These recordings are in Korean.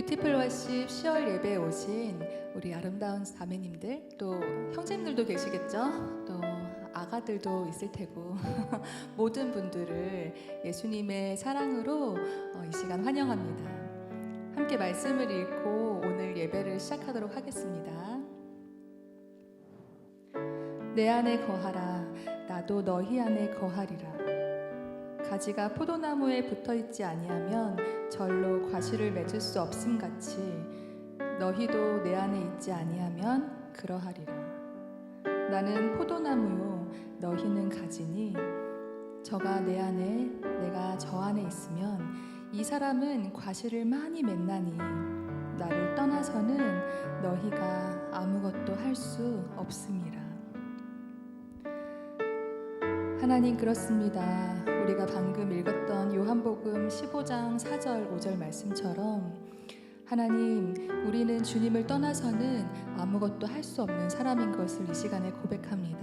뷰티풀 워십 10월 예배에 오신 우리 아름다운 자매님들, 또 형제님들도 계시겠죠? 또 아가들도 있을 테고 모든 분들을 예수님의 사랑으로 이 시간 환영합니다. 함께 말씀을 읽고 오늘 예배를 시작하도록 하겠습니다. 내 안에 거하라, 나도 너희 안에 거하리라. 가지가 포도나무에 붙어있지 아니하면 절로 과실을 맺을 수 없음같이 너희도 내 안에 있지 아니하면 그러하리라. 나는 포도나무요 너희는 가지니 저가 내 안에 내가 저 안에 있으면 이 사람은 과실을 많이 맺나니 나를 떠나서는 너희가 아무것도 할 수 없음이라. 하나님, 그렇습니다. 우리가 방금 읽었던 요한복음 15장 4절 5절 말씀처럼 하나님, 우리는 주님을 떠나서는 아무것도 할 수 없는 사람인 것을 이 시간에 고백합니다.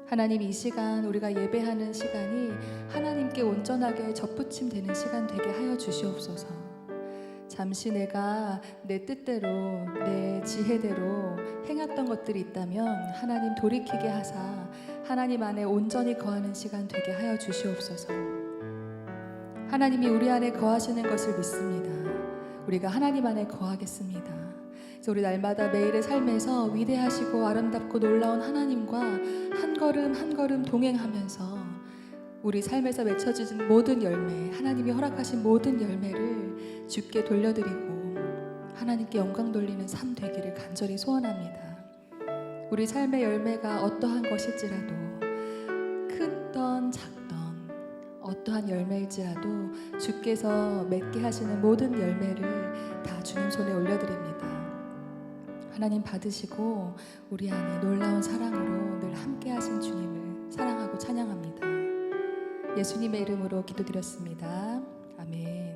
하나님, 이 시간 우리가 예배하는 시간이 하나님께 온전하게 접붙임 되는 시간 되게 하여 주시옵소서. 잠시 내가 내 뜻대로 내 지혜대로 행했던 것들이 있다면 하나님 돌이키게 하사 하나님 안에 온전히 거하는 시간 되게 하여 주시옵소서. 하나님이 우리 안에 거하시는 것을 믿습니다. 우리가 하나님 안에 거하겠습니다. 그래서 우리 날마다 매일의 삶에서 위대하시고 아름답고 놀라운 하나님과 한 걸음 한 걸음 동행하면서 우리 삶에서 맺혀지는 모든 열매, 하나님이 허락하신 모든 열매를 주께 돌려드리고 하나님께 영광 돌리는 삶 되기를 간절히 소원합니다. 우리 삶의 열매가 어떠한 것일지라도 크던 작던 어떠한 열매일지라도 주께서 맺게 하시는 모든 열매를 다 주님 손에 올려드립니다. 하나님 받으시고 우리 안에 놀라운 사랑으로 늘 함께 하신 주님을 사랑하고 찬양합니다. 예수님의 이름으로 기도드렸습니다. 아멘.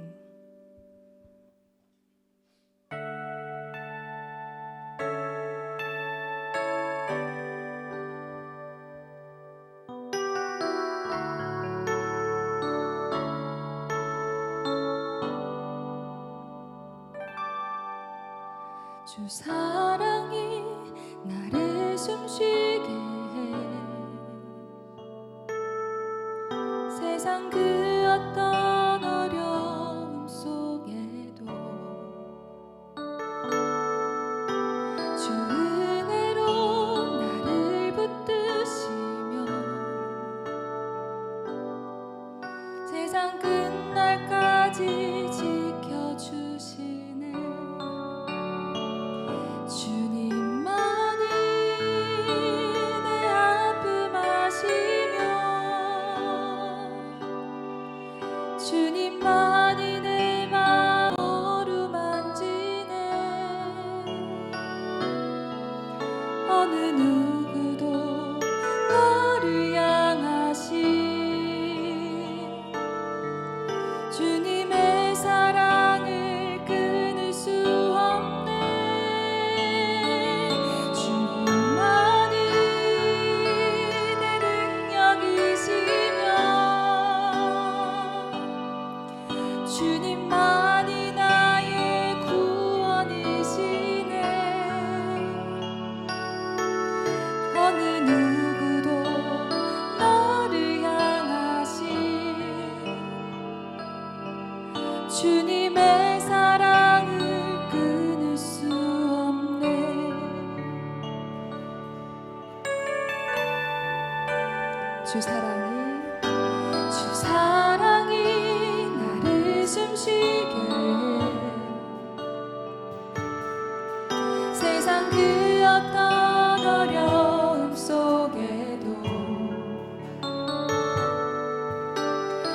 주 사랑이 나를 숨쉬게 해 세상 그 어떤 어려움 속에도 주 은혜로 나를 붙드시며 세상 끝날까지 지켜주시네. 주님만이 내 아픔 아시며 주님만이 내 마음 어루만지네. 어느 누구도 너를 향하신 주님의 사랑을 끊을 수 없네. 주님만이 내 능력이시며 주님만이 나의 구원이시네. 어느 누구도 너를 향하신 주님의 사랑을 끊을 수 없네. 주 사랑이 나를 숨쉬게 해 세상 그 어떤 어려움 속에도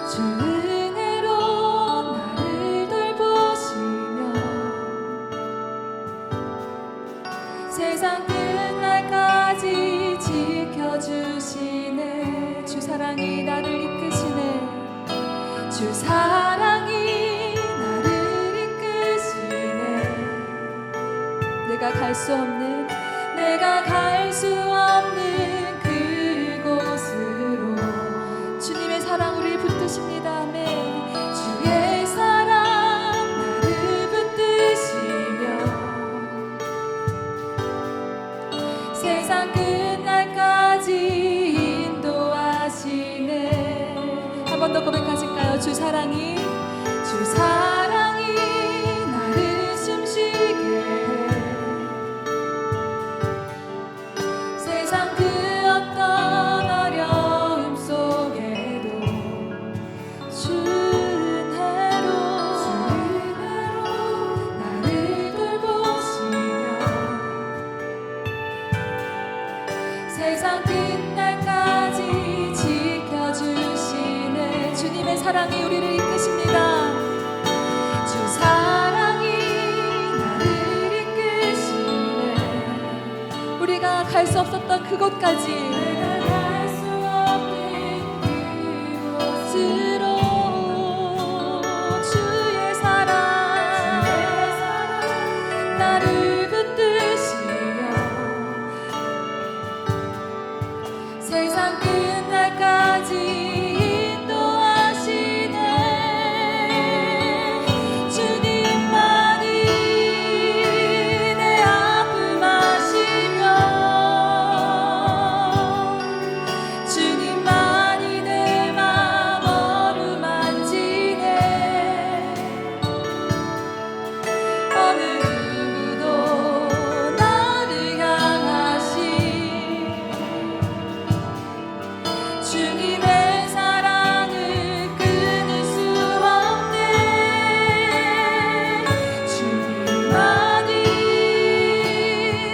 주 은혜로 나를 돌보시며 세상 끝날까지 지켜주시네. 주 사랑이 나를 이끄시네. 주 사랑이 나를 이끄시네. 내가 갈 수 없는 그곳으로 주님의 사랑 우리를 붙드십니다. 아멘. 주의 사랑 나를 사랑이 나를 숨쉬게 해. 세상 그 어떤 어려움 속에도 주은혜로 나를 돌보시며 세상 끝날까지 지켜주시네. 주님의 사랑이 우리를 이끄십니다. 주 사랑이 나를 이끄시네. 우리가 갈 수 없었던 그곳까지, 내가 갈 수 없는 그곳으로 주의 사랑 나를 붙드시며 세상 끝날까지 인도하시네. 주님만이 내 아픔 아시며 주님만이 내 맘 어루만지네. 어느 누구도 나를 향하시 주님의 사랑을 끊을 수 없네. 주님만이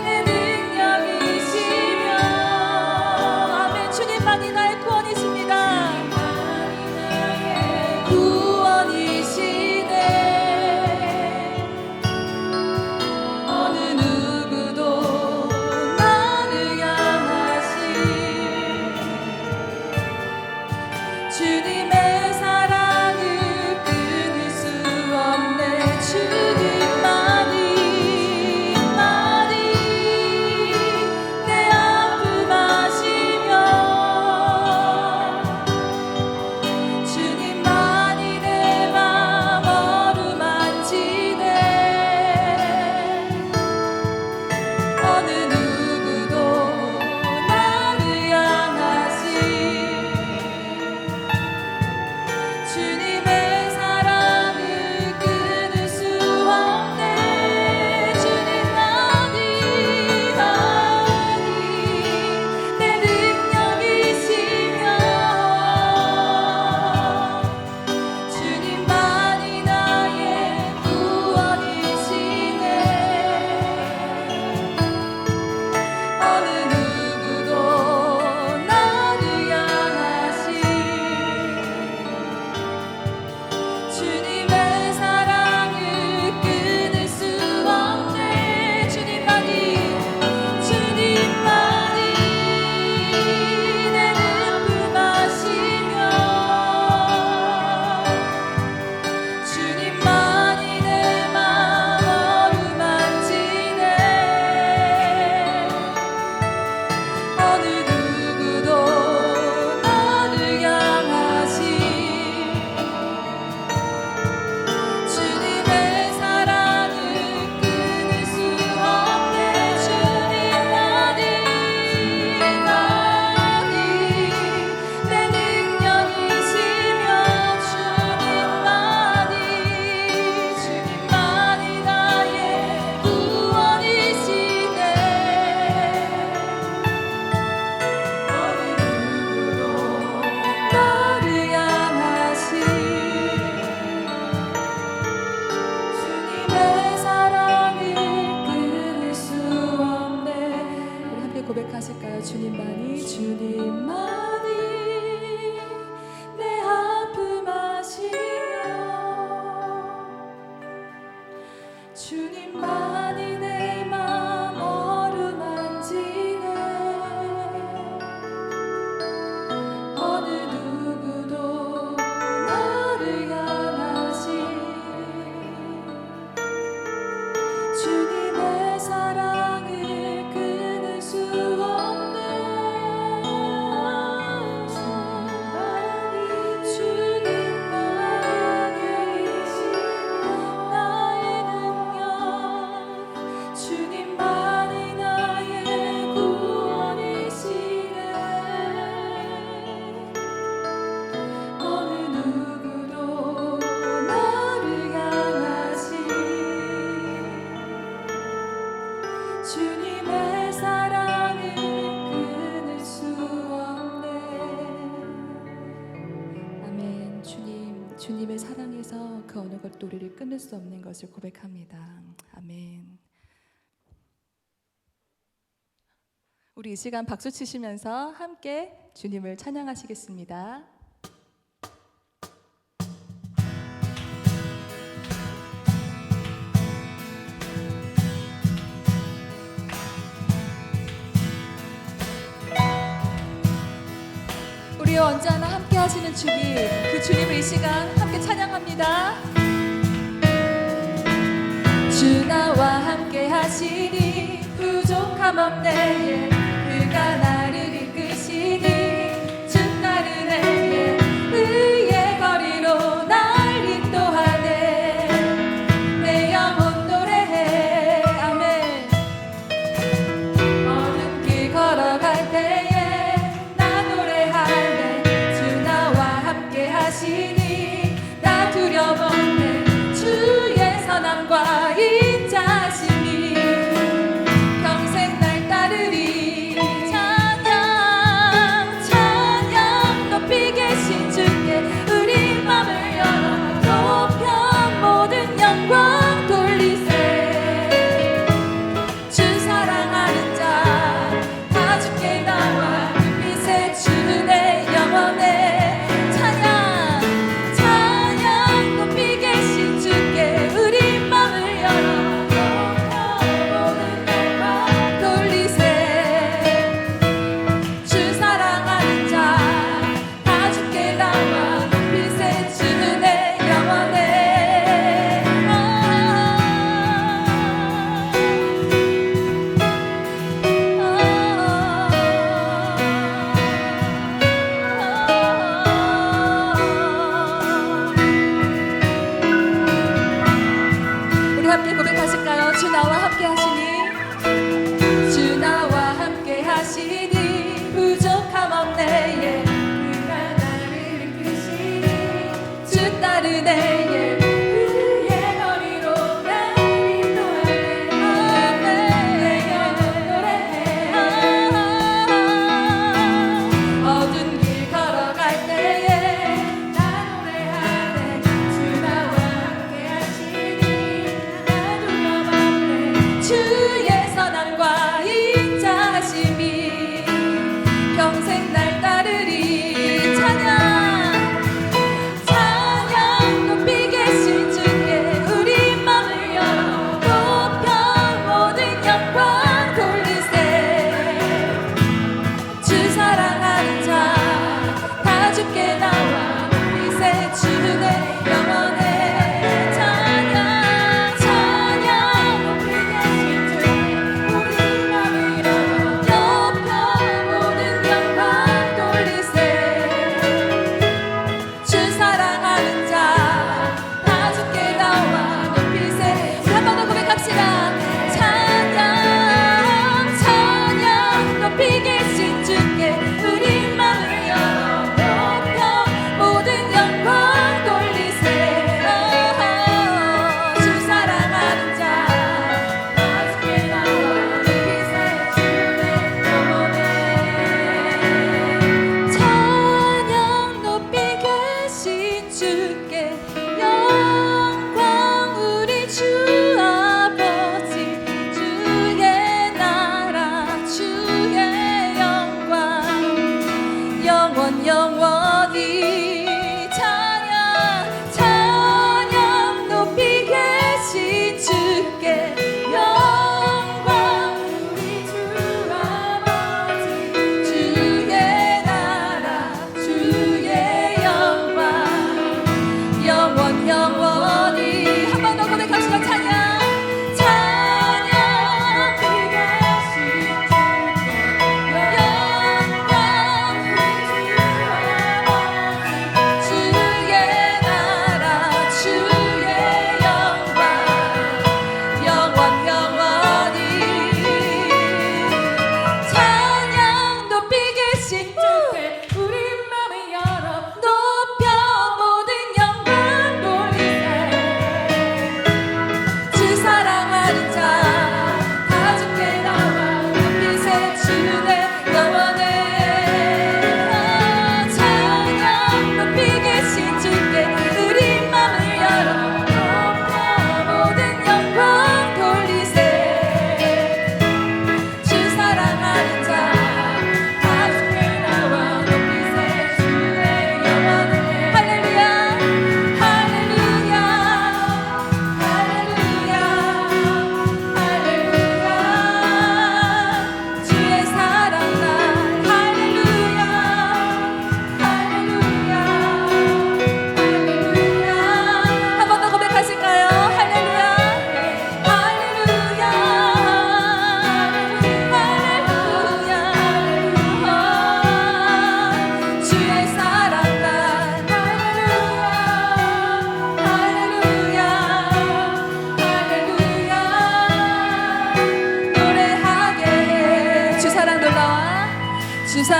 내 능력이시며 아멘. 주님만이 나의 구원이십니다. 구원이시네. 어느 누구도 나를 향하시 주님의 사랑을 끊을 수 없네. 주님만이 내 아픔 아시며 주님만이 내 맘 어루만지네. 어느 누구도 나를 향하시 주님의 사랑을 끊을 수 없네. 주님만이 내 능력이시며 주님만이 나의 구원이시네. 어느 누구도 나를 향하시 주님의 사랑을 끊을 수 없네. 주님만이 내 아픔 아시며 주님만이 내 맘 어루만지네. 어느 누구도 나를 향하시 주님의 사랑을 끊을 수 없네. 주님만이 내 능력이시며 주님만이 나의 구원이시네. 어느 누구도 나를 향하시 주님의 사랑을 끊을 수 없네. 우리 함께 고백하실까요? 주님만이 내 아픔 아시며 주님만이 내 맘 어루만지네. 어느 누구도 나를 향하시 주님의 사랑을 끊을 수 없네. 그 어느 것도 우리를 끊을 수 없는 것을 고백합니다. 아멘. 우리 이 시간 박수 치시면서 함께 주님을 찬양하시겠습니다. 우리와 언제나 함께 하시는 주님, 그 주님을 이 시간 함께 찬양합니다. 주 나와 함께 하시니 부족함 없네. 그가 나를 이끄시니 주 따르네. 의의 거리로 날 인도하네. 내 영혼 노래해. 아멘. 어느 길 걸어갈 때에 나 노래할래. 주 나와 함께 하시니 나 두려움 없네. 주의 선함과 인자하심이 평생 날 따르리. 찬양 찬양 높이 계신 주께 우리 맘을 열어 높여 모든 영광 돌리세. 주 사랑하는 자 다 주께 나와 빛의 주 내 영혼에. 찬양 찬양 높이 계신 주께 우리 맘을 열어 높여 모든 영광 돌리세. 주 사랑하는 자 다 주께 나와 빛의 주 내 영혼에. 우리 함께 고백하실까요? 주 나와 함께 하시니 주 나와 함께 하시니 부족함 없네. 그가 나를 이끄시니 주 따르네. 의의 거리로 날 인도하네. 내 영혼 노래해. 어두운 길 걸어갈 때에 나 노래하네. 주 나와 함께 하시니 나 두려움 없네. 주의 선함과 인자하심이 평생 날 따르리. 찬양 찬양 높이 계신 주께 우리 맘을 열어 높여 모든 영광 돌리세. 주 사랑하는 자 다 주께 나와 빛의 주 내 영혼에. 찬양 찬양 높이 계신 주께 우리 맘을 열어 높여 모든 영광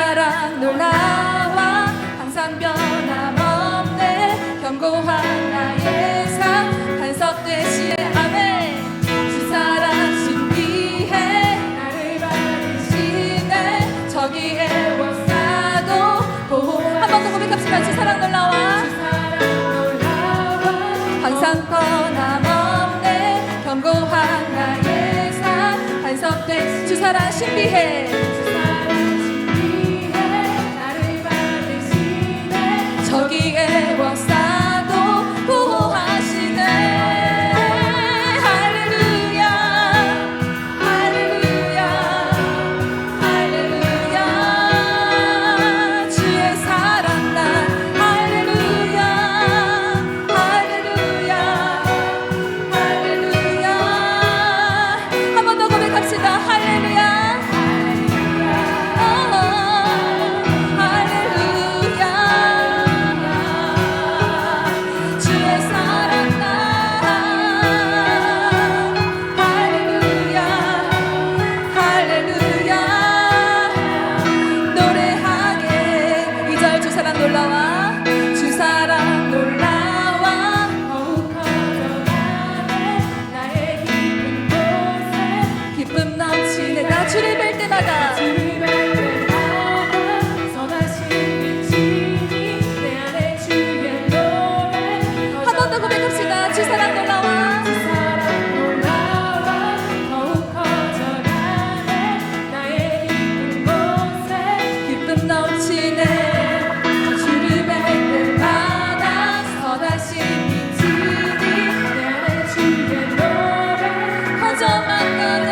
사랑 놀라워 항상 변함없네 견고한 나의 삶 반석되시네 아멘 주 사랑 신비해 나를 받으시네 저기에 원사도 보호 한 번 더 고백합시다 주 사랑 놀라워 항상 변함없네 견고한 나의 삶 반석된 주 사랑 신비해 나를 받으시네 저기에 원사도 보호하시네 할렐루야 할렐루야 할렐루야 주의 사랑 날 할렐루야 할렐루야 할렐루야 한 번 더 고백합시다 할렐루야 주를 뵐 때마다 선하신 빛이니 내 안에 주의 노래 한 번 더 고백합시다 주 사랑 놀라워 주 사랑 놀라워 더욱 커져가네 나의 깊은 곳에 기쁨 넘치네 주를 뵐 때마다 선하신 빛이니 내 안에 주의 노래 커져만 가네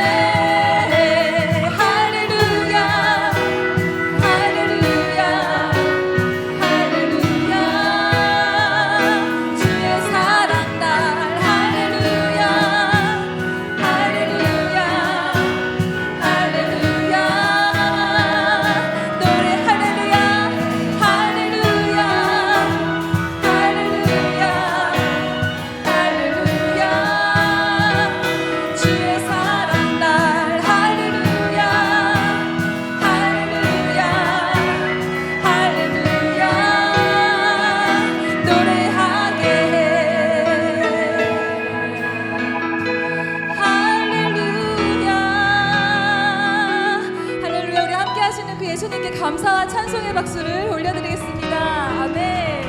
예수님께 감사와 찬송의 박수를 올려드리겠습니다. 아멘.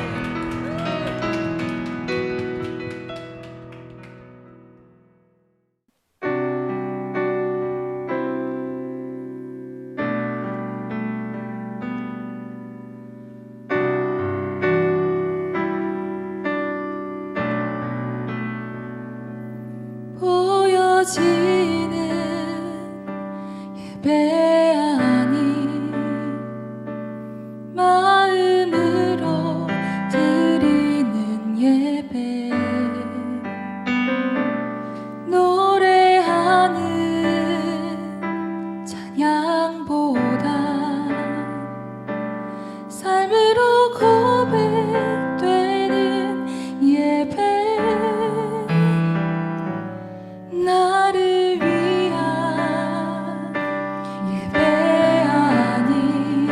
보여지는 예배 마음으로 드리는 예배 노래하는 찬양보다 삶으로 고백되는 예배 나를 위한 예배 아니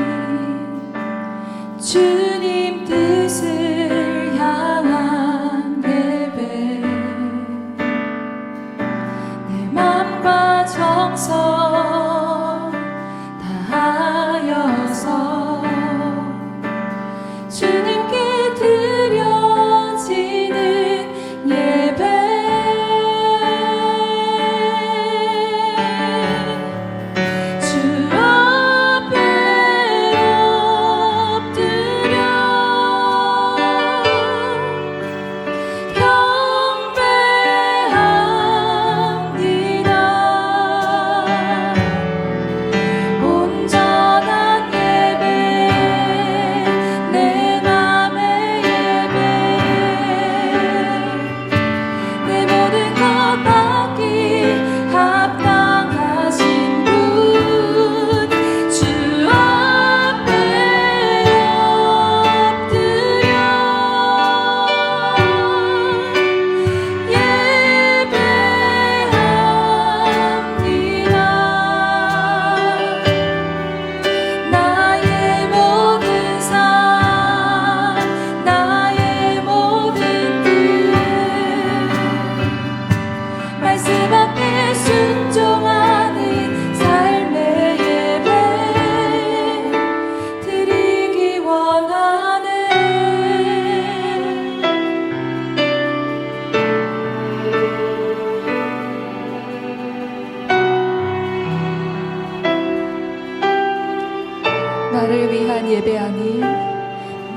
예배하니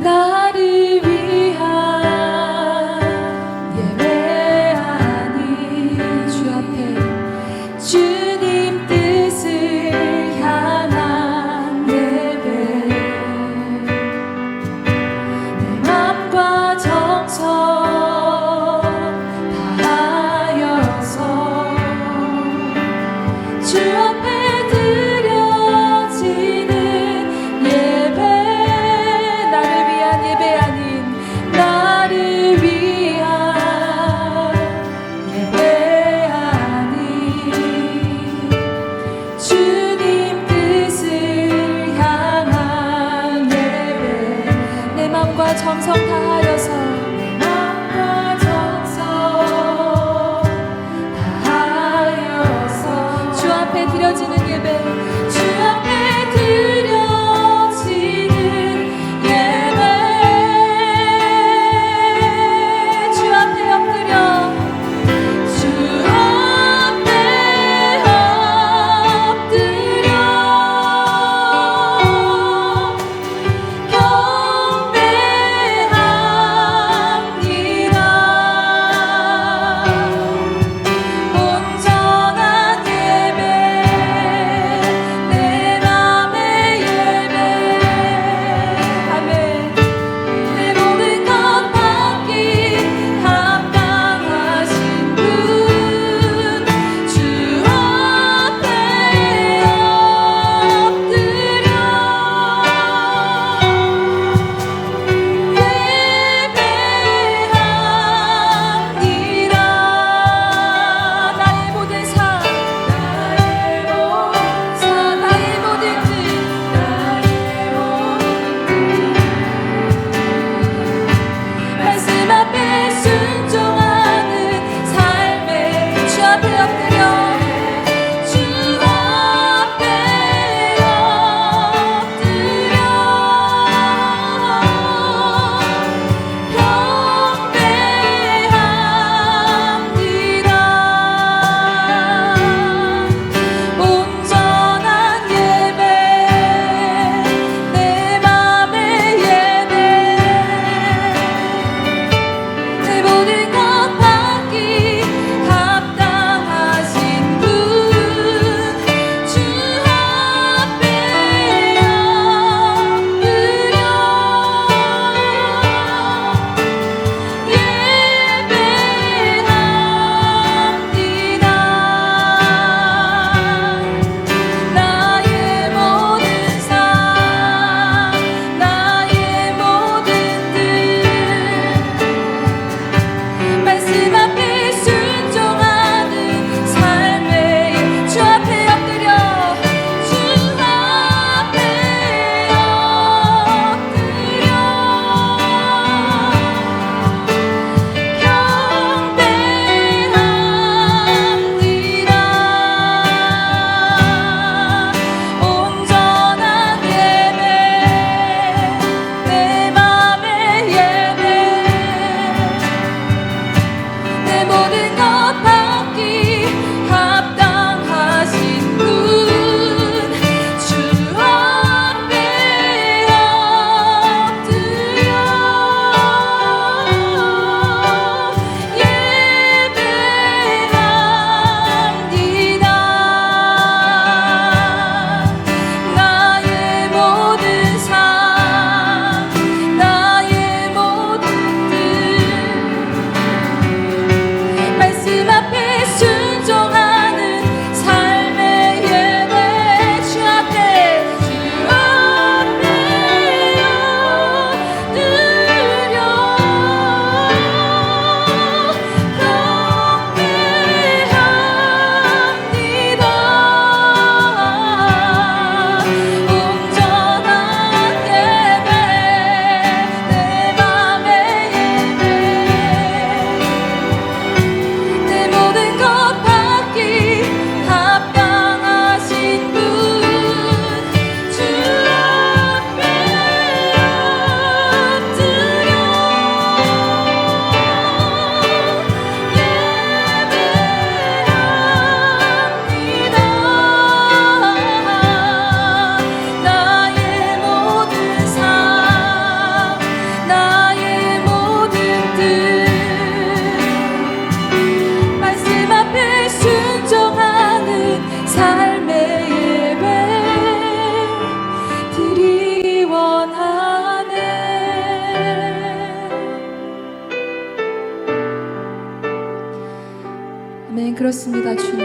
나를 위한 예배하니 주 앞에 주님 뜻을 향한 예배 내 맘과 정성 다하여서 주 앞에 드려지는 예배 나를 위한 예배 아닌 나를 위한 예배 아닌 주님 뜻을 향한 예배 내 맘과 정성 다하여서 내 맘과 정성 다하여서 주 앞에 드려지는 예배 주 앞에 드려지는 예배 주 앞에 엎드려 주 앞에 엎드려 경배하며 그렇습니다. 주님,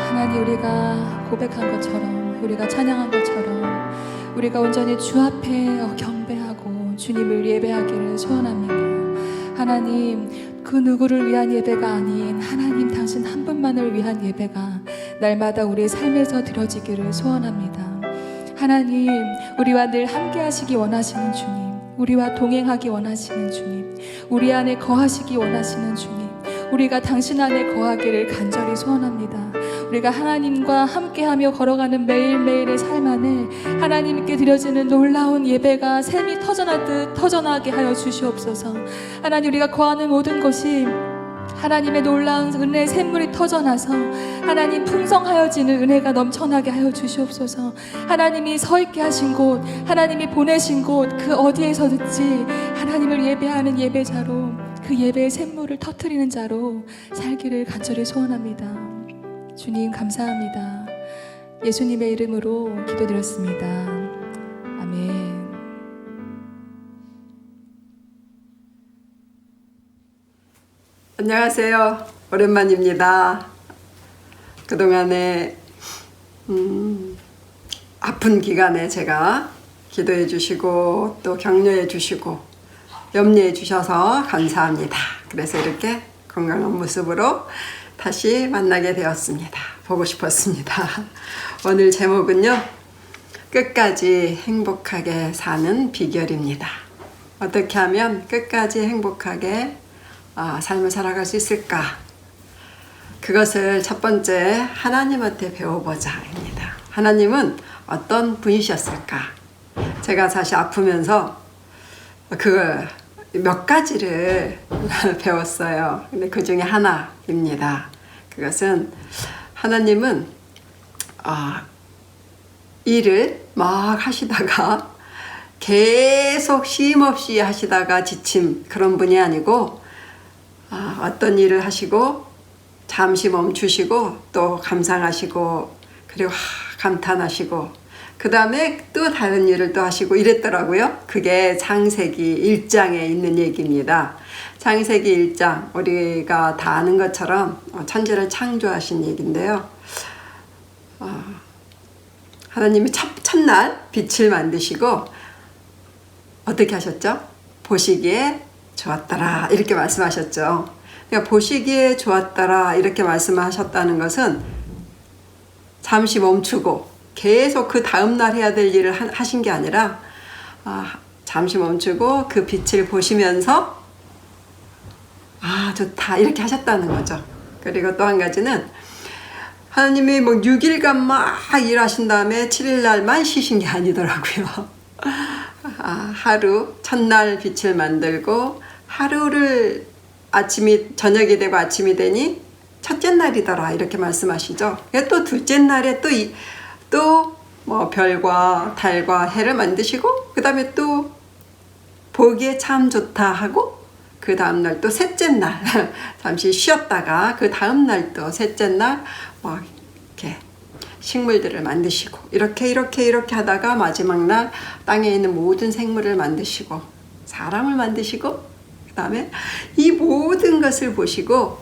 하나님, 우리가 고백한 것처럼, 우리가 찬양한 것처럼 우리가 온전히 주 앞에 경배하고 주님을 예배하기를 소원합니다. 하나님, 그 누구를 위한 예배가 아닌 하나님 당신 한 분만을 위한 예배가 날마다 우리의 삶에서 드려지기를 소원합니다. 하나님, 우리와 늘 함께 하시기 원하시는 주님, 우리와 동행하기 원하시는 주님, 우리 안에 거하시기 원하시는 주님, 우리가 당신 안에 거하기를 간절히 소원합니다. 우리가 하나님과 함께하며 걸어가는 매일매일의 삶 안에 하나님께 드려지는 놀라운 예배가 샘이 터져나듯 터져나게 하여 주시옵소서. 하나님, 우리가 거하는 모든 것이 하나님의 놀라운 은혜의 샘물이 터져나서 하나님 풍성하여지는 은혜가 넘쳐나게 하여 주시옵소서. 하나님이 서 있게 하신 곳, 하나님이 보내신 곳, 그 어디에서든지 하나님을 예배하는 예배자로, 그 예배의 샘물을 터뜨리는 자로 살기를 간절히 소원합니다. 주님, 감사합니다. 예수님의 이름으로 기도드렸습니다. 아멘. 안녕하세요. 오랜만입니다. 그동안에 아픈 기간에 제가 기도해 주시고 또 격려해 주시고 염려해 주셔서 감사합니다. 그래서 이렇게 건강한 모습으로 다시 만나게 되었습니다. 보고 싶었습니다. 오늘 제목은요, 끝까지 행복하게 사는 비결입니다. 어떻게 하면 끝까지 행복하게 삶을 살아갈 수 있을까? 그것을 첫 번째 하나님한테 배워보자입니다. 하나님은 어떤 분이셨을까? 제가 사실 아프면서 그걸 몇 가지를 배웠어요. 근데 그 중에 하나입니다. 그것은 하나님은 일을 막 하시다가 계속 쉼없이 하시다가 지침, 그런 분이 아니고 어떤 일을 하시고 잠시 멈추시고 또 감상하시고 그리고 감탄하시고 그 다음에 또 다른 일을 또 하시고 이랬더라고요. 그게 창세기 1장에 있는 얘기입니다. 창세기 1장, 우리가 다 아는 것처럼 천지를 창조하신 얘기인데요. 하나님이 첫날 빛을 만드시고 어떻게 하셨죠? 보시기에 좋았더라 이렇게 말씀하셨죠. 그러니까 보시기에 좋았더라 이렇게 말씀하셨다는 것은 잠시 멈추고 계속 그 다음날 해야 될 일을 하신 게 아니라 잠시 멈추고 그 빛을 보시면서 좋다 이렇게 하셨다는 거죠. 그리고 또 한 가지는 하나님이 6일간 막 일하신 다음에 7일날만 쉬신 게 아니더라고요. 하루 첫날 빛을 만들고 하루를 저녁이 되고 아침이 되니 첫째 날이더라 이렇게 말씀하시죠. 또 둘째 날에 또 별과 달과 해를 만드시고 그 다음에 또 보기에 참 좋다 하고 그 다음날 또 셋째 날 잠시 쉬었다가 그 다음날 또 셋째 날 이렇게 식물들을 만드시고 이렇게 하다가 마지막 날 땅에 있는 모든 생물을 만드시고 사람을 만드시고 그 다음에 이 모든 것을 보시고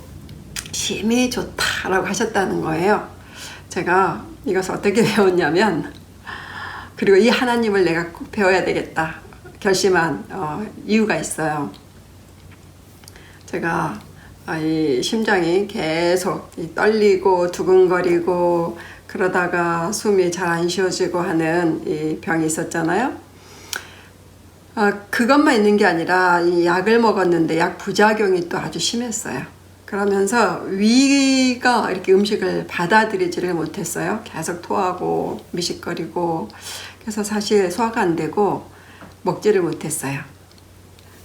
심히 좋다라고 하셨다는 거예요. 제가 이것을 어떻게 배웠냐면, 그리고 이 하나님을 내가 꼭 배워야 되겠다 결심한 이유가 있어요. 제가 이 심장이 계속 떨리고 두근거리고 그러다가 숨이 잘 안 쉬어지고 하는 이 병이 있었잖아요. 그것만 있는 게 아니라 이 약을 먹었는데 약 부작용이 또 아주 심했어요. 그러면서 위가 이렇게 음식을 받아들이지를 못했어요. 계속 토하고 미식거리고 그래서 사실 소화가 안 되고 먹지를 못했어요.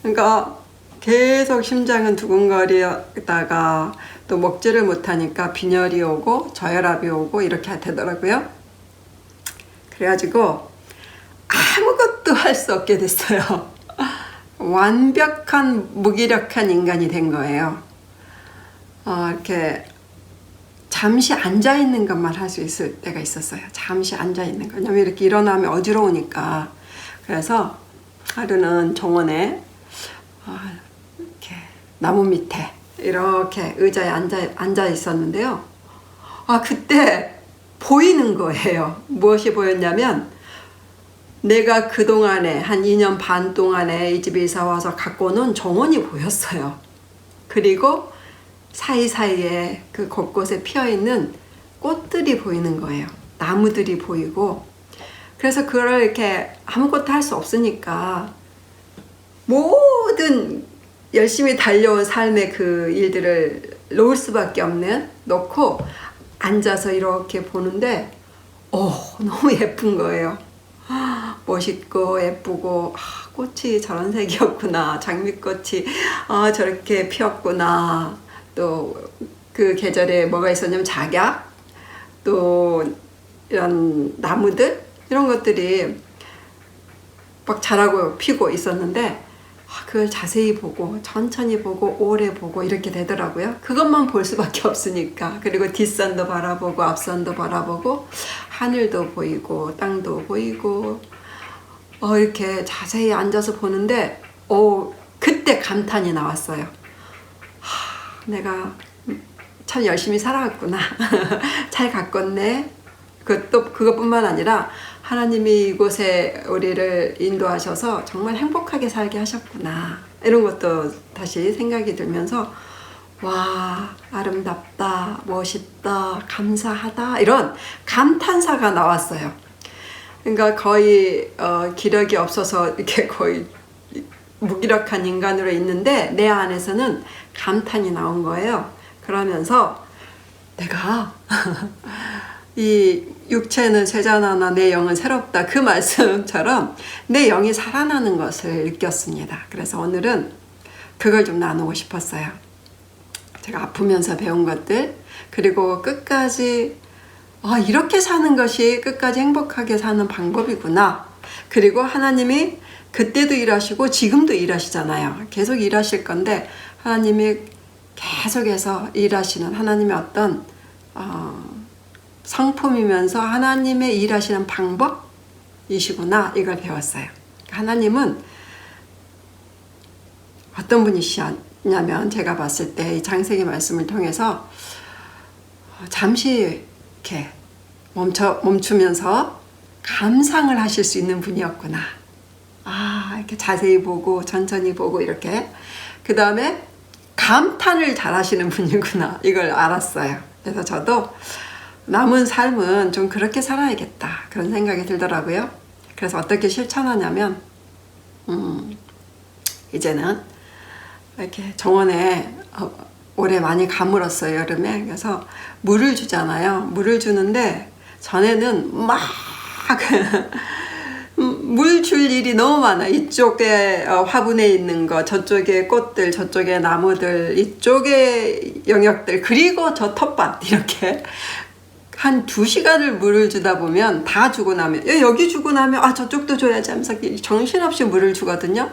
그러니까 계속 심장은 두근거리다가 또 먹지를 못하니까 빈혈이 오고 저혈압이 오고 이렇게 되더라고요. 그래가지고 아무것도 할 수 없게 됐어요. 완벽한 무기력한 인간이 된 거예요. 이렇게 잠시 앉아있는 것만 할 수 있을 때가 있었어요. 잠시 앉아있는 거. 왜냐면 이렇게 일어나면 어지러우니까. 그래서 하루는 정원에 이렇게 나무 밑에 이렇게 의자에 앉아 있었는데요. 그때 보이는 거예요. 무엇이 보였냐면 내가 그동안에 한 2년 반 동안에 이 집에 이사 와서 갖고 오는 정원이 보였어요. 그리고 사이사이에 그 곳곳에 피어있는 꽃들이 보이는 거예요. 나무들이 보이고. 그래서 그걸 이렇게 아무것도 할 수 없으니까 모든 열심히 달려온 삶의 그 일들을 놓을 수밖에 없는, 놓고 앉아서 이렇게 보는데 너무 예쁜 거예요. 멋있고 예쁘고 꽃이 저런 색이었구나. 장미꽃이 저렇게 피었구나. 또 그 계절에 뭐가 있었냐면 작약, 또 이런 나무들, 이런 것들이 막 자라고 피고 있었는데 그걸 자세히 보고 천천히 보고 오래 보고 이렇게 되더라고요. 그것만 볼 수밖에 없으니까. 그리고 뒷산도 바라보고 앞산도 바라보고 하늘도 보이고 땅도 보이고 이렇게 자세히 앉아서 보는데 그때 감탄이 나왔어요. 내가 참 열심히 살아왔구나. 잘 가꿨네. 그것뿐만 아니라 하나님이 이곳에 우리를 인도하셔서 정말 행복하게 살게 하셨구나. 이런 것도 다시 생각이 들면서 와, 아름답다, 멋있다, 감사하다, 이런 감탄사가 나왔어요. 그러니까 거의 기력이 없어서 이렇게 거의 무기력한 인간으로 있는데 내 안에서는 감탄이 나온 거예요. 그러면서 내가 이 육체는 쇠잔하나 내 영은 새롭다, 그 말씀처럼 내 영이 살아나는 것을 느꼈습니다. 그래서 오늘은 그걸 좀 나누고 싶었어요. 제가 아프면서 배운 것들, 그리고 끝까지 이렇게 사는 것이 끝까지 행복하게 사는 방법이구나. 그리고 하나님이 그때도 일하시고 지금도 일하시잖아요. 계속 일하실 건데 하나님이 계속해서 일하시는 하나님의 어떤 성품이면서 하나님의 일하시는 방법이시구나, 이걸 배웠어요. 하나님은 어떤 분이시냐면 제가 봤을 때 이 장세기 말씀을 통해서 잠시 이렇게 멈추면서 감상을 하실 수 있는 분이었구나. 이렇게 자세히 보고 천천히 보고 이렇게, 그 다음에 감탄을 잘 하시는 분이구나, 이걸 알았어요. 그래서 저도 남은 삶은 좀 그렇게 살아야겠다, 그런 생각이 들더라고요. 그래서 어떻게 실천하냐면 이제는 이렇게 정원에 올해 많이 가물었어요, 여름에. 그래서 물을 주잖아요. 물을 주는데 전에는 막 물 줄 일이 너무 많아. 이쪽에 화분에 있는 거, 저쪽에 꽃들, 저쪽에 나무들, 이쪽에 영역들, 그리고 저 텃밭, 이렇게 한 2시간을 물을 주다 보면 다 주고 나면 여기 주고 나면 저쪽도 줘야지 하면서 정신없이 물을 주거든요.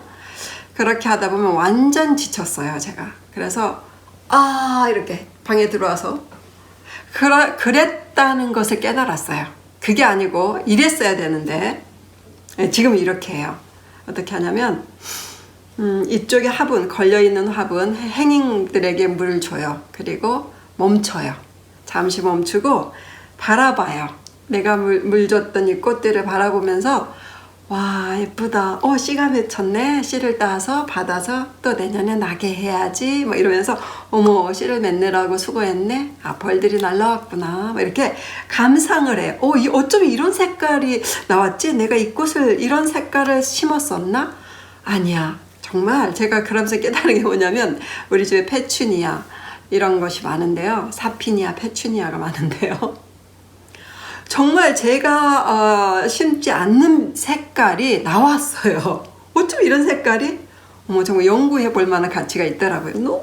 그렇게 하다 보면 완전 지쳤어요, 제가. 그래서 이렇게 방에 들어와서 그랬다는 것을 깨달았어요. 그게 아니고 이랬어야 되는데 지금 이렇게 해요. 어떻게 하냐면 이쪽에 화분, 걸려있는 화분 행잉들에게 물을 줘요. 그리고 멈춰요. 잠시 멈추고 바라봐요. 내가 물 줬던 이 꽃들을 바라보면서 와, 예쁘다. 씨가 맺혔네. 씨를 따서 받아서 또 내년에 나게 해야지. 이러면서 어머, 씨를 맺느라고 수고했네. 벌들이 날라왔구나. 이렇게 감상을 해요. 어쩜 이런 색깔이 나왔지? 내가 이 꽃을 이런 색깔을 심었었나? 아니야. 정말 제가 그러면서 깨달은 게 뭐냐면 우리 집에 페추니아 이런 것이 많은데요. 사피니아, 페추니아가 많은데요. 정말 제가 심지 않는 색깔이 나왔어요. 어쩜 이런 색깔이? 정말 연구해 볼 만한 가치가 있더라고요. 너무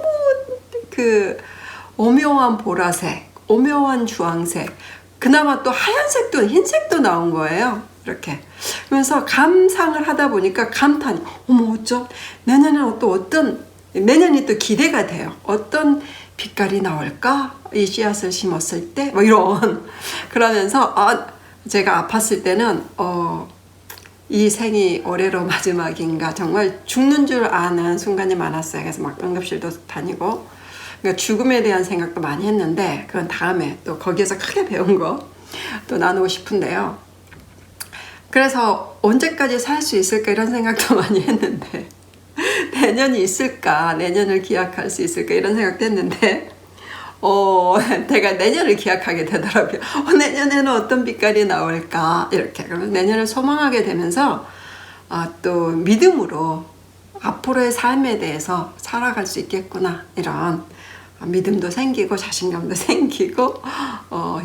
오묘한 보라색, 오묘한 주황색, 그나마 또 하얀색도, 흰색도 나온 거예요. 이렇게. 그러면서 감상을 하다 보니까 감탄이, 어쩜 내년에는 또 내년이 또 기대가 돼요. 어떤 빛깔이 나올까? 이 씨앗을 심었을 때? 이런. 그러면서, 제가 아팠을 때는, 이 생이 올해로 마지막인가, 정말 죽는 줄 아는 순간이 많았어요. 그래서 막 응급실도 다니고. 그러니까 죽음에 대한 생각도 많이 했는데 그건 다음에 또 거기에서 크게 배운 거 또 나누고 싶은데요. 그래서 언제까지 살 수 있을까 이런 생각도 많이 했는데 내년이 있을까, 내년을 기약할 수 있을까 이런 생각도 했는데 내가 내년을 기약하게 되더라고요. 내년에는 어떤 빛깔이 나올까 이렇게. 그러면 내년을 소망하게 되면서 또 믿음으로 앞으로의 삶에 대해서 살아갈 수 있겠구나 이런 믿음도 생기고 자신감도 생기고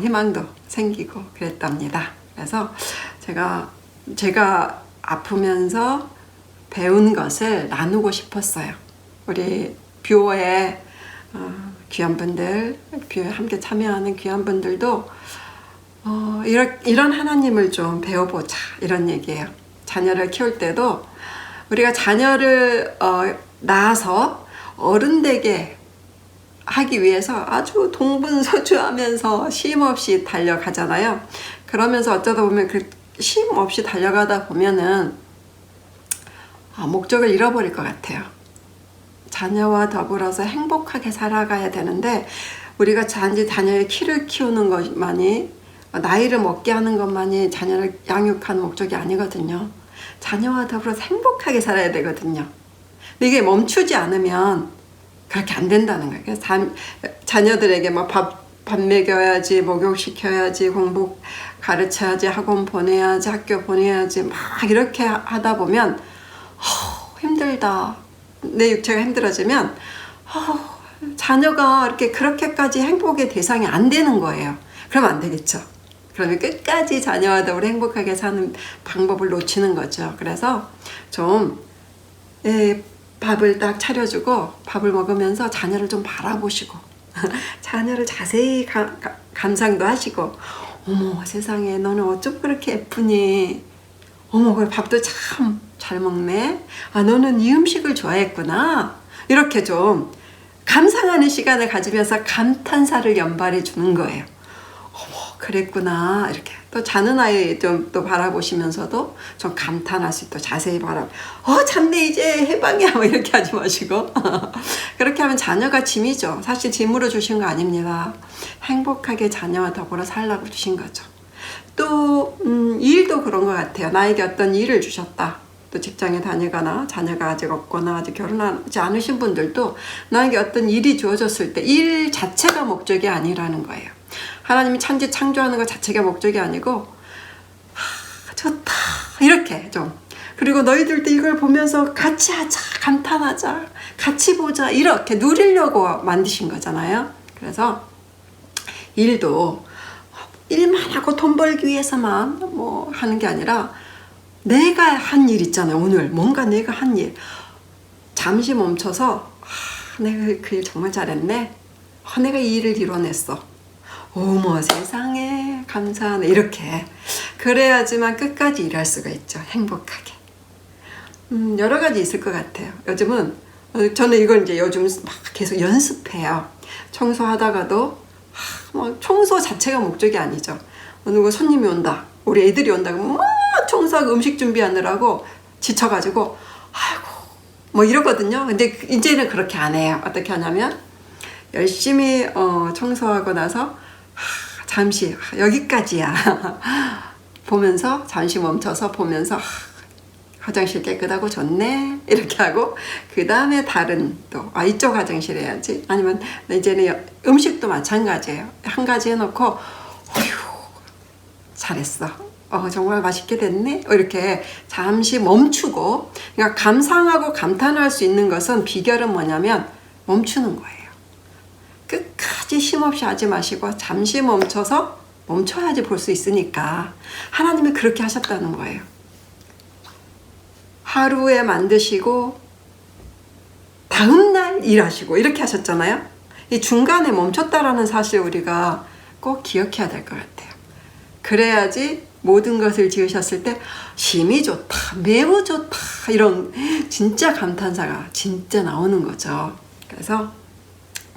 희망도 생기고 그랬답니다. 그래서 제가 아프면서 배운 것을 나누고 싶었어요. 우리 뷰어의 귀한 분들, 뷰어에 함께 참여하는 귀한 분들도 이런 하나님을 좀 배워보자 이런 얘기예요. 자녀를 키울 때도 우리가 자녀를 낳아서 어른되게 하기 위해서 아주 동분서주하면서 쉼 없이 달려가잖아요. 그러면서 어쩌다 보면 그 쉼 없이 달려가다 보면은 목적을 잃어버릴 것 같아요. 자녀와 더불어서 행복하게 살아가야 되는데 우리가 자녀의 키를 키우는 것만이 나이를 먹게 하는 것만이 자녀를 양육하는 목적이 아니거든요. 자녀와 더불어서 행복하게 살아야 되거든요. 근데 이게 멈추지 않으면 그렇게 안 된다는 거예요. 그래서 자녀들에게 막 밥 먹여야지, 목욕시켜야지, 공부 가르쳐야지, 학원 보내야지, 학교 보내야지 막 이렇게 하다 보면 힘들다. 내 육체가 힘들어지면 자녀가 이렇게 그렇게까지 행복의 대상이 안 되는 거예요. 그러면 안 되겠죠. 그러면 끝까지 자녀와 더불어 행복하게 사는 방법을 놓치는 거죠. 그래서 좀 밥을 딱 차려주고 밥을 먹으면서 자녀를 좀 바라보시고 자녀를 자세히 감상도 하시고 어머 세상에 너는 어쩜 그렇게 예쁘니, 어머 그래 밥도 참 잘 먹네, 너는 이 음식을 좋아했구나 이렇게 좀 감상하는 시간을 가지면서 감탄사를 연발해 주는 거예요. 어머 그랬구나 이렇게. 또 자는 아이 좀 또 바라보시면서도 좀 감탄할 수 있도록 자세히 참내 이제 해방이야 뭐 이렇게 하지 마시고 그렇게 하면 자녀가 짐이죠. 사실 짐으로 주신 거 아닙니다. 행복하게 자녀와 더불어 살라고 주신 거죠. 또 일도 그런 것 같아요. 나에게 어떤 일을 주셨다. 또 직장에 다니거나 자녀가 아직 없거나 아직 결혼하지 않으신 분들도 나에게 어떤 일이 주어졌을 때 일 자체가 목적이 아니라는 거예요. 하나님이 천지 창조하는 것 자체가 목적이 아니고 좋다 이렇게 좀, 그리고 너희들도 이걸 보면서 같이 하자, 감탄하자, 같이 보자 이렇게 누리려고 만드신 거잖아요. 그래서 일도 일만 하고 돈 벌기 위해서만 뭐 하는 게 아니라 내가 한 일 있잖아요. 오늘 뭔가 내가 한 일 잠시 멈춰서 내가 그 일 정말 잘했네, 내가 이 일을 이뤄냈어, 어머 세상에 감사하네 이렇게. 그래야지만 끝까지 일할 수가 있죠. 행복하게. 여러 가지 있을 것 같아요. 요즘은 저는 이걸 이제 요즘 막 계속 연습해요. 청소하다가도 청소 자체가 목적이 아니죠. 누구 손님이 온다, 우리 애들이 온다고 막 청소하고 음식 준비하느라고 지쳐가지고 아이고 뭐 이러거든요. 근데 이제는 그렇게 안 해요. 어떻게 하냐면 열심히 청소하고 나서 잠시 여기까지야 보면서 잠시 멈춰서 보면서 화장실 깨끗하고 좋네 이렇게 하고 그 다음에 다른 또 이쪽 화장실 해야지, 아니면 이제는 음식도 마찬가지예요. 한 가지 해놓고 어휴 잘했어, 정말 맛있게 됐네 이렇게 잠시 멈추고. 그러니까 감상하고 감탄할 수 있는 것은 비결은 뭐냐면 멈추는 거예요. 끝까지 쉼없이 하지 마시고 잠시 멈춰야지 볼 수 있으니까 하나님이 그렇게 하셨다는 거예요. 하루에 만드시고 다음날 일하시고 이렇게 하셨잖아요. 이 중간에 멈췄다라는 사실 우리가 꼭 기억해야 될 것 같아요. 그래야지 모든 것을 지으셨을 때 심히 좋다, 매우 좋다 이런 진짜 감탄사가 진짜 나오는 거죠. 그래서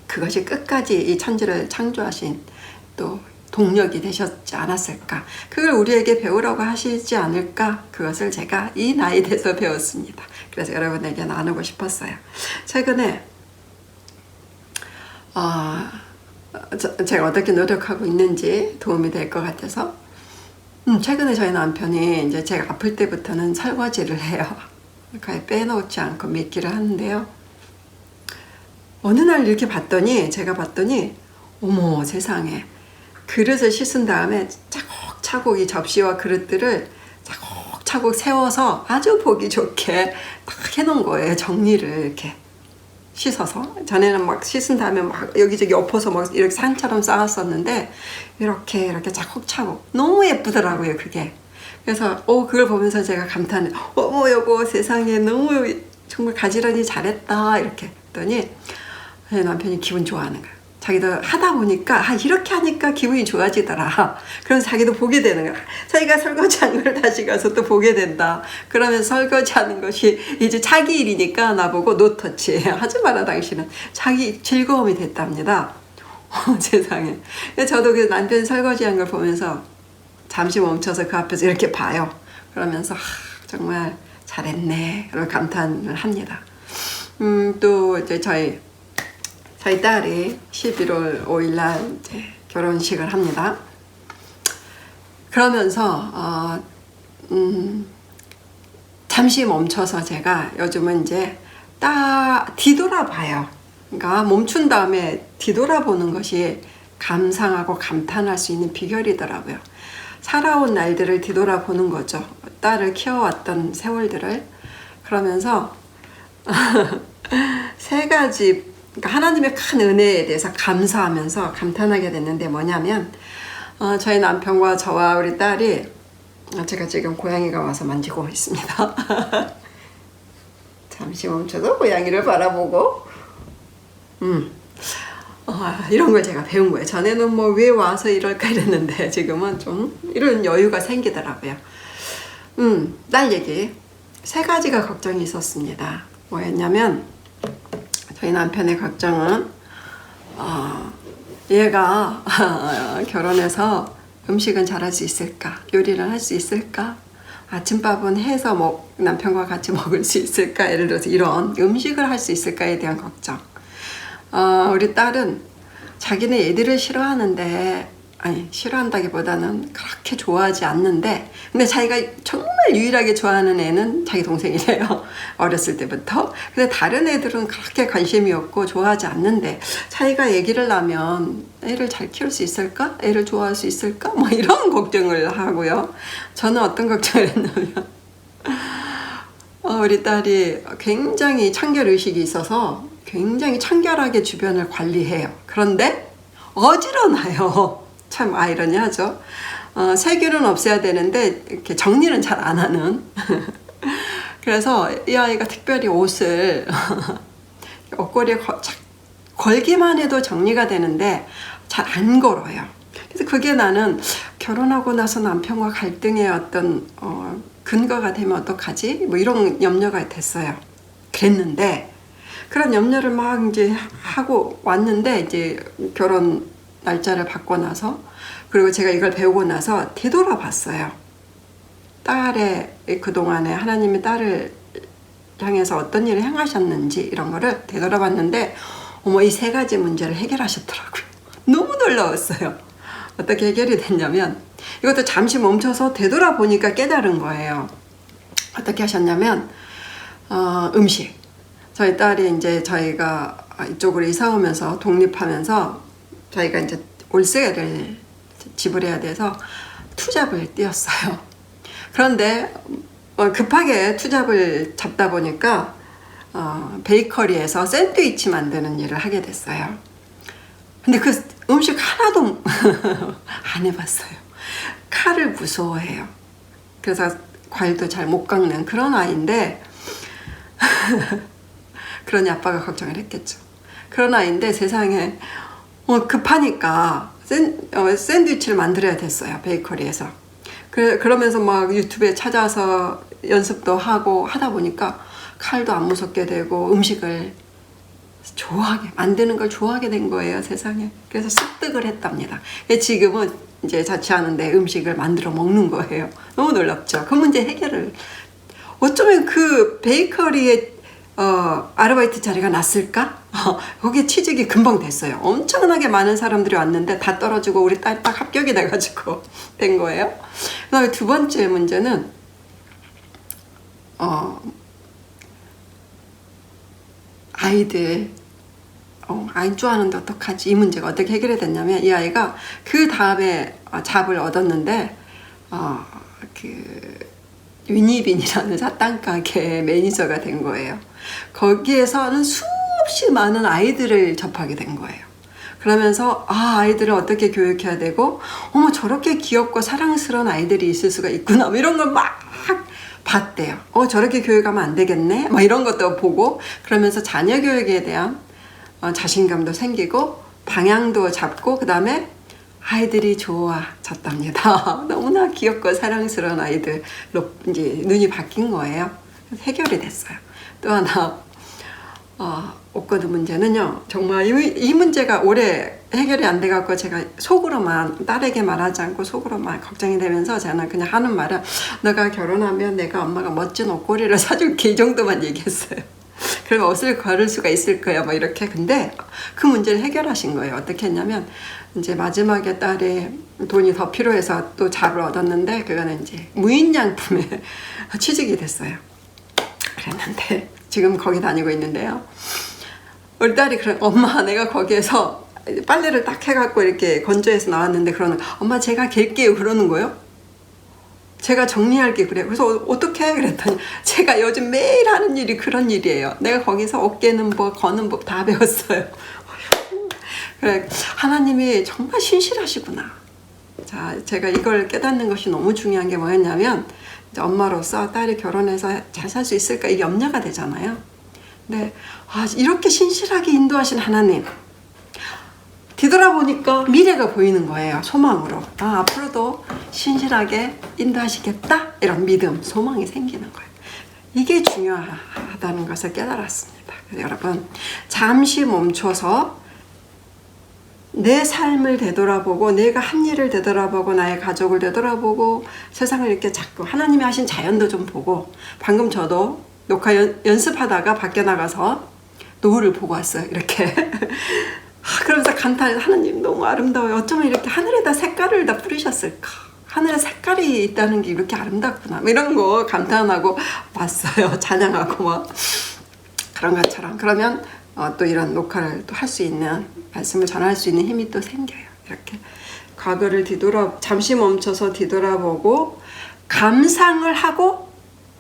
그것이 끝까지 이 천지를 창조하신 또 동력이 되셨지 않았을까, 그걸 우리에게 배우라고 하시지 않을까, 그것을 제가 이 나이 돼서 배웠습니다. 그래서 여러분에게 나누고 싶었어요. 최근에 제가 어떻게 노력하고 있는지 도움이 될 것 같아서 최근에 저희 남편이 이제 제가 아플 때부터는 설거지를 해요. 거의 빼놓지 않고 믿기를 하는데요. 어느 날 이렇게 제가 봤더니 어머 세상에, 그릇을 씻은 다음에 차곡차곡 이 접시와 그릇들을 차곡차곡 세워서 아주 보기 좋게 딱 해놓은 거예요. 정리를 이렇게 씻어서. 전에는 막 씻은 다음에 막 여기저기 엎어서 막 이렇게 산처럼 쌓았었는데 이렇게 차곡차곡 너무 예쁘더라고요, 그게. 그래서 그걸 보면서 제가 감탄을, 어머 여보 세상에 너무 정말 가지런히 잘했다 이렇게 했더니 남편이 기분 좋아하는 거예요. 자기도 하다 보니까 이렇게 하니까 기분이 좋아지더라. 그러면서 자기도 보게 되는 거야. 자기가 설거지한 걸 다시 가서 또 보게 된다. 그러면서 설거지하는 것이 이제 자기 일이니까 나보고 노터치 하지 마라 당신은. 자기 즐거움이 됐답니다. 세상에. 저도 그 남편 설거지한 걸 보면서 잠시 멈춰서 그 앞에서 이렇게 봐요. 그러면서 정말 잘했네. 그런 감탄을 합니다. 또 이제 저희 딸이 11월 5일 날 이제 결혼식을 합니다. 그러면서 잠시 멈춰서 제가 요즘은 이제 뒤돌아봐요. 그러니까 멈춘 다음에 뒤돌아보는 것이 감상하고 감탄할 수 있는 비결이더라고요. 살아온 날들을 뒤돌아보는 거죠. 딸을 키워왔던 세월들을. 그러면서 세 가지, 그러니까 하나님의 큰 은혜에 대해서 감사하면서 감탄하게 됐는데 뭐냐면 저희 남편과 저와 우리 딸이, 제가 지금 고양이가 와서 만지고 있습니다. 잠시 멈춰서 고양이를 바라보고 이런 걸 제가 배운 거예요. 전에는 뭐 왜 와서 이럴까 이랬는데 지금은 좀 이런 여유가 생기더라고요. 딸 얘기 세 가지가 걱정이 있었습니다. 뭐였냐면 저희 남편의 걱정은 얘가 결혼해서 음식은 잘할 수 있을까? 요리를 할 수 있을까? 아침밥은 해서 남편과 같이 먹을 수 있을까? 예를 들어서 이런 음식을 할 수 있을까에 대한 걱정. 우리 딸은 자기네 애들을 싫어하는데, 싫어한다기보다는 그렇게 좋아하지 않는데, 근데 자기가 정말 유일하게 좋아하는 애는 자기 동생이래요. 어렸을 때부터. 근데 다른 애들은 그렇게 관심이 없고 좋아하지 않는데, 자기가 아기를 낳으면 애를 잘 키울 수 있을까? 애를 좋아할 수 있을까? 뭐 이런 걱정을 하고요. 저는 어떤 걱정을 했냐면, 우리 딸이 굉장히 청결의식이 있어서 굉장히 청결하게 주변을 관리해요. 그런데 어지러워요. 참 아이러니하죠. 세균은 없애야 되는데 이렇게 정리는 잘 안 하는. 그래서 이 아이가 특별히 옷을 옷걸이에 걸기만 해도 정리가 되는데 잘 안 걸어요. 그래서 그게 나는 결혼하고 나서 남편과 갈등의 어떤 근거가 되면 어떡하지? 뭐 이런 염려가 됐어요. 그랬는데 그런 염려를 막 이제 하고 왔는데 이제 결혼 날짜를 받고 나서, 그리고 제가 이걸 배우고 나서 되돌아봤어요. 딸의 그동안에 하나님이 딸을 향해서 어떤 일을 행하셨는지 이런 거를 되돌아봤는데 어머 이 세 가지 문제를 해결하셨더라고요. 너무 놀라웠어요. 어떻게 해결이 됐냐면 이것도 잠시 멈춰서 되돌아보니까 깨달은 거예요. 어떻게 하셨냐면 음식. 저희 딸이 이제 저희가 이쪽으로 이사 오면서 독립하면서 저희가 이제 월세를 지불해야 돼서 투잡을 뛰었어요. 그런데 급하게 투잡을 잡다 보니까 베이커리에서 샌드위치 만드는 일을 하게 됐어요. 근데 그 음식 하나도 안 해봤어요. 칼을 무서워해요. 그래서 과일도 잘 못 깎는 그런 아이인데 그러니 아빠가 걱정을 했겠죠. 그런 아이인데 세상에 급하니까 샌드위치를 만들어야 됐어요. 베이커리에서. 그러면서 막 유튜브에 찾아서 연습도 하고 하다 보니까 칼도 안 무섭게 되고 음식을 만드는 걸 좋아하게 된 거예요, 세상에. 그래서 습득을 했답니다. 지금은 이제 자취하는데 음식을 만들어 먹는 거예요. 너무 놀랍죠? 그 문제 해결을. 어쩌면 그 베이커리에 아르바이트 자리가 났을까? 거기에 취직이 금방 됐어요. 엄청나게 많은 사람들이 왔는데 다 떨어지고 우리 딸 딱 합격이 돼가지고 된 거예요. 그다음에 두 번째 문제는 아이들 아이 좋아하는데 어떡하지? 이 문제가 어떻게 해결이 됐냐면 이 아이가 그 다음에 잡을 얻었는데 그 유니빈이라는 사탕 가게 매니저가 된 거예요. 거기에서는 수없이 많은 아이들을 접하게 된 거예요. 그러면서 아이들을 어떻게 교육해야 되고 어머 저렇게 귀엽고 사랑스러운 아이들이 있을 수가 있구나 뭐 이런 걸 막 봤대요. 저렇게 교육하면 안 되겠네 막 이런 것도 보고 그러면서 자녀 교육에 대한 자신감도 생기고 방향도 잡고 그 다음에 아이들이 좋아졌답니다. 너무나 귀엽고 사랑스러운 아이들로 이제 눈이 바뀐 거예요. 해결이 됐어요. 또 하나 옷거드 문제는요. 정말 이 문제가 오래 해결이 안 돼갖고 제가 속으로만 딸에게 말하지 않고 속으로만 걱정이 되면서 저는 그냥 하는 말은 너가 결혼하면 내가 엄마가 멋진 옷걸이를 사줄게 이 정도만 얘기했어요. 그러면 옷을 걸을 수가 있을 거야 뭐 이렇게. 근데 그 문제를 해결하신 거예요. 어떻게 했냐면 이제 마지막에 딸이 돈이 더 필요해서 또 잡을 얻었는데 그거는 이제 무인양품에 취직이 됐어요. 그랬는데 지금 거기 다니고 있는데요. 우리 딸이 그래 엄마 내가 거기에서 빨래를 딱 해갖고 이렇게 건조해서 나왔는데 그러는 엄마 제가 갤게요 그러는 거예요. 제가 정리할게 그래. 그래서 어떻게 해? 그랬더니 제가 요즘 매일 하는 일이 그런 일이에요. 내가 거기서 옷 개는 법, 거는 법 다 배웠어요. 그래 하나님이 정말 신실하시구나. 자 제가 이걸 깨닫는 것이 너무 중요한 게 뭐였냐면 이제 엄마로서 딸이 결혼해서 잘 살 수 있을까 이 염려가 되잖아요. 근데 이렇게 신실하게 인도하신 하나님 뒤돌아보니까 미래가 보이는 거예요. 소망으로. 앞으로도 신실하게 인도하시겠다 이런 믿음, 소망이 생기는 거예요. 이게 중요하다는 것을 깨달았습니다. 그래서 여러분 잠시 멈춰서 내 삶을 되돌아보고 내가 한 일을 되돌아보고 나의 가족을 되돌아보고 세상을 이렇게 자꾸 하나님이 하신 자연도 좀 보고 방금 저도 녹화 연습하다가 밖에 나가서 노을을 보고 왔어요. 이렇게 그러면서 감탄 하나님 너무 아름다워요. 어쩌면 이렇게 하늘에다 색깔을 다 뿌리셨을까. 하늘에 색깔이 있다는 게 이렇게 아름답구나. 이런 거 감탄하고 왔어요. 찬양하고 막 그런 것처럼. 그러면 또 이런 녹화를 또 할 수 있는 말씀을 전할 수 있는 힘이 또 생겨요. 이렇게 과거를 잠시 멈춰서 뒤돌아보고 감상을 하고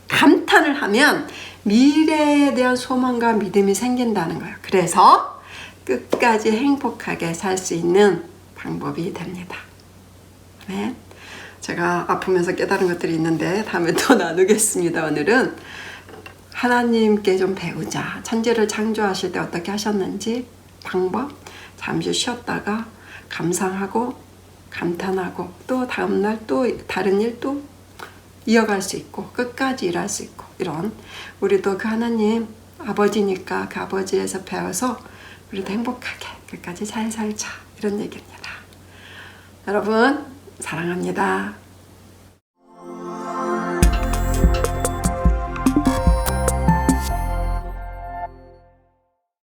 감탄을 하면 미래에 대한 소망과 믿음이 생긴다는 거예요. 그래서 끝까지 행복하게 살 수 있는 방법이 됩니다. 네. 제가 아프면서 깨달은 것들이 있는데 다음에 또 나누겠습니다. 오늘은 하나님께 좀 배우자. 천지를 창조하실 때 어떻게 하셨는지 방법 잠시 쉬었다가 감상하고 감탄하고 또 다음날 또 다른 일 또 이어갈 수 있고 끝까지 일할 수 있고 이런 우리도 그 하나님 아버지니까 그 아버지에서 배워서 우리도 행복하게 끝까지 잘 살자 이런 얘기입니다. 여러분 사랑합니다.